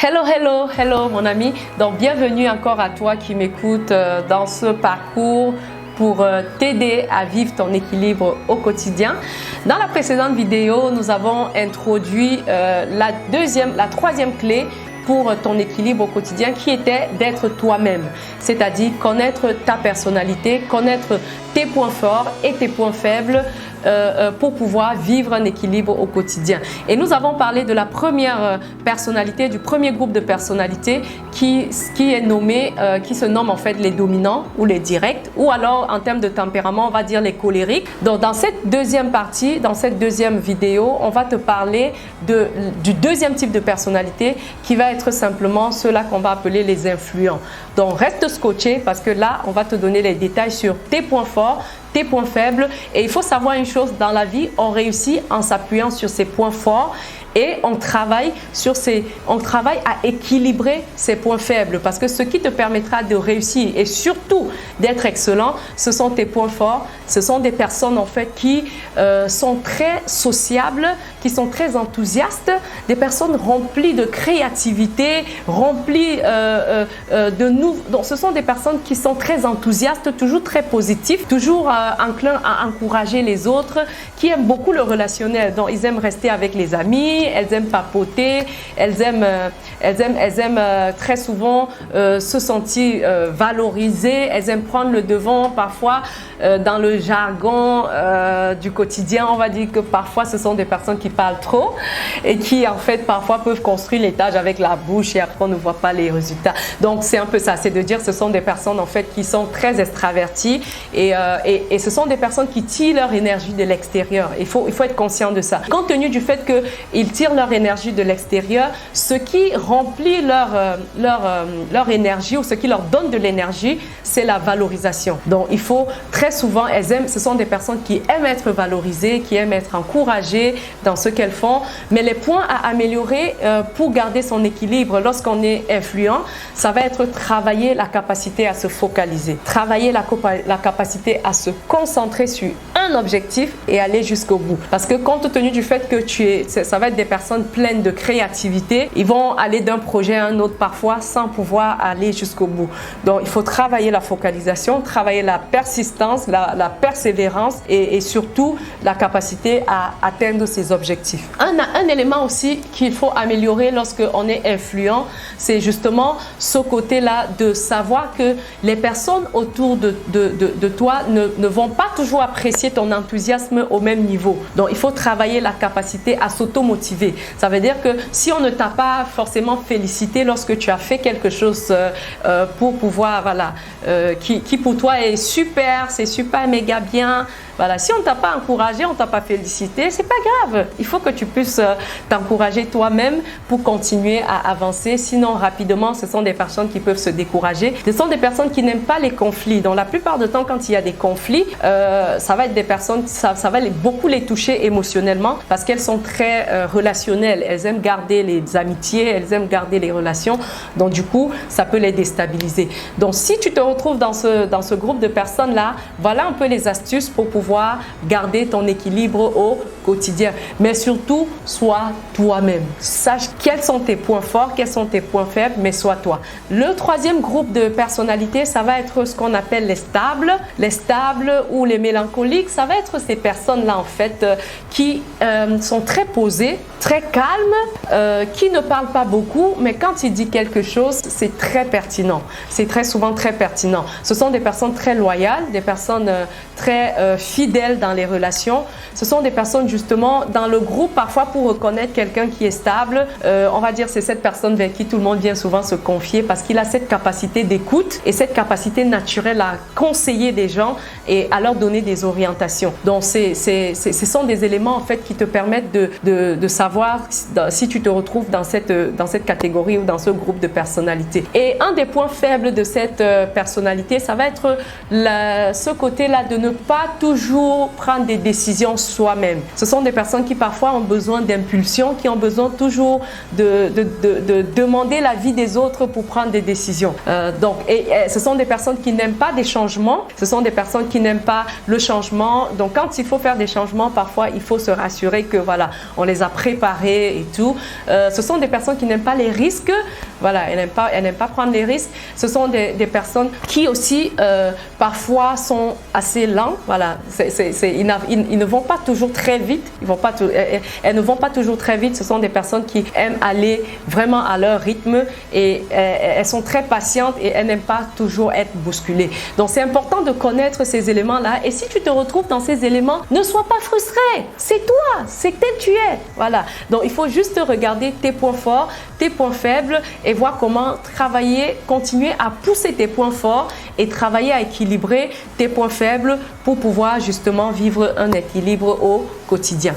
Hello, hello, hello mon ami. Donc bienvenue encore à toi qui m'écoute dans ce parcours pour t'aider à vivre ton équilibre au quotidien. Dans la précédente vidéo, nous avons introduit la troisième clé pour ton équilibre au quotidien qui était d'être toi-même, c'est-à-dire connaître ta personnalité, connaître tes points forts et tes points faibles pour pouvoir vivre un équilibre au quotidien. Et nous avons parlé de la première personnalité, du premier groupe de personnalités qui se nomme en fait les dominants ou les directs, ou alors en termes de tempérament, on va dire les colériques. Donc dans cette deuxième partie, dans cette deuxième vidéo, on va te parler du deuxième type de personnalité qui va être simplement ceux-là qu'on va appeler les influents. Donc reste scotché parce que là, on va te donner les détails sur tes points forts, tes points faibles, et il faut savoir une chose, dans la vie, on réussit en s'appuyant sur ses points forts et on travaille à équilibrer ses points faibles, parce que ce qui te permettra de réussir et surtout d'être excellent, ce sont tes points forts. Ce sont des personnes en fait qui sont très sociables, qui sont très enthousiastes, des personnes remplies de créativité, remplies donc ce sont des personnes qui sont très enthousiastes, toujours très positifs, toujours enclins à encourager les autres, qui aiment beaucoup le relationnel. Donc ils aiment rester avec les amis, elles aiment papoter, elles aiment très souvent se sentir valorisées, elles aiment prendre le devant parfois dans le jargon du quotidien. On va dire que parfois ce sont des personnes qui parlent trop et qui en fait parfois peuvent construire l'étage avec la bouche et après on ne voit pas les résultats. Donc c'est un peu ça, c'est de dire ce sont des personnes en fait qui sont très extraverties et ce sont des personnes qui tirent leur énergie de l'extérieur. Il faut être conscient de ça. Compte tenu du fait qu'ils tirent leur énergie de l'extérieur, ce qui remplit leur énergie ou ce qui leur donne de l'énergie, c'est la valorisation. Donc il faut très souvent, ce sont des personnes qui aiment être valorisées, qui aiment être encouragées dans ce qu'elles font. Mais les points à améliorer pour garder son équilibre lorsqu'on est influent, ça va être travailler la capacité à se focaliser, travailler la capacité à se concentrer sur un objectif et aller jusqu'au bout. Parce que compte tenu du fait que ça va être des personnes pleines de créativité, ils vont aller d'un projet à un autre parfois sans pouvoir aller jusqu'au bout. Donc il faut travailler la focalisation, travailler la persistance, la persévérance et surtout la capacité à atteindre ses objectifs. Un élément aussi qu'il faut améliorer lorsqu'on est influent, c'est justement ce côté-là de savoir que les personnes autour de toi ne vont pas toujours apprécier ton enthousiasme au même niveau. Donc il faut travailler la capacité à s'auto-motiver. Ça veut dire que si on ne t'a pas forcément félicité lorsque tu as fait quelque chose pour pouvoir, qui pour toi est super, c'est super méga bien, si on ne t'a pas encouragé, on ne t'a pas félicité, c'est pas grave. Il faut que tu puisses t'encourager toi-même pour continuer à avancer. Sinon, rapidement, ce sont des personnes qui peuvent se décourager. Ce sont des personnes qui n'aiment pas les conflits. Donc, la plupart du temps, quand il y a des conflits, ça va être des personnes, ça va beaucoup les toucher émotionnellement parce qu'elles sont très relationnelles. Elles aiment garder les amitiés, elles aiment garder les relations. Donc, du coup, ça peut les déstabiliser. Donc, si tu te retrouves dans ce groupe de personnes-là, voilà un peu les astuces pour pouvoir garder ton équilibre au quotidien. Mais surtout, sois toi-même. Sache quels sont tes points forts, quels sont tes points faibles, mais sois toi. Le troisième groupe de personnalités, ça va être ce qu'on appelle les stables. Les stables ou les mélancoliques, ça va être ces personnes-là en fait qui sont très posées, très calmes, qui ne parlent pas beaucoup, mais quand ils disent quelque chose, c'est très pertinent. C'est très souvent très pertinent. Ce sont des personnes très loyales, des personnes très fidèles dans les relations. Ce sont des personnes justement dans le groupe, parfois pour reconnaître quelqu'un qui est stable, on va dire c'est cette personne vers qui tout le monde vient souvent se confier parce qu'il a cette capacité d'écoute et cette capacité naturelle à conseiller des gens et à leur donner des orientations. Donc ce sont des éléments en fait qui te permettent de savoir si tu te retrouves dans cette catégorie ou dans ce groupe de personnalités. Et un des points faibles de cette personnalité, ça va être ce côté-là de ne pas toujours prendre des décisions soi-même. Ce Ce sont des personnes qui parfois ont besoin d'impulsion, qui ont besoin toujours de demander l'avis des autres pour prendre des décisions. Ce sont des personnes qui n'aiment pas des changements, ce sont des personnes qui n'aiment pas le changement. Donc quand il faut faire des changements, parfois il faut se rassurer que voilà, on les a préparés et tout. Ce sont des personnes qui n'aiment pas les risques. Voilà, elles n'aiment pas prendre les risques. Ce sont des personnes qui aussi parfois sont assez lents. Voilà, ils ne vont pas toujours très vite. Elles ne vont pas toujours très vite. Ce sont des personnes qui aiment aller vraiment à leur rythme et elles sont très patientes et elles n'aiment pas toujours être bousculées. Donc c'est important de connaître ces éléments-là. Et si tu te retrouves dans ces éléments, ne sois pas frustré. C'est toi, c'est tel tu es. Voilà. Donc il faut juste regarder tes points forts, tes points faibles et voir comment travailler, continuer à pousser tes points forts et travailler à équilibrer tes points faibles pour pouvoir justement vivre un équilibre au quotidien.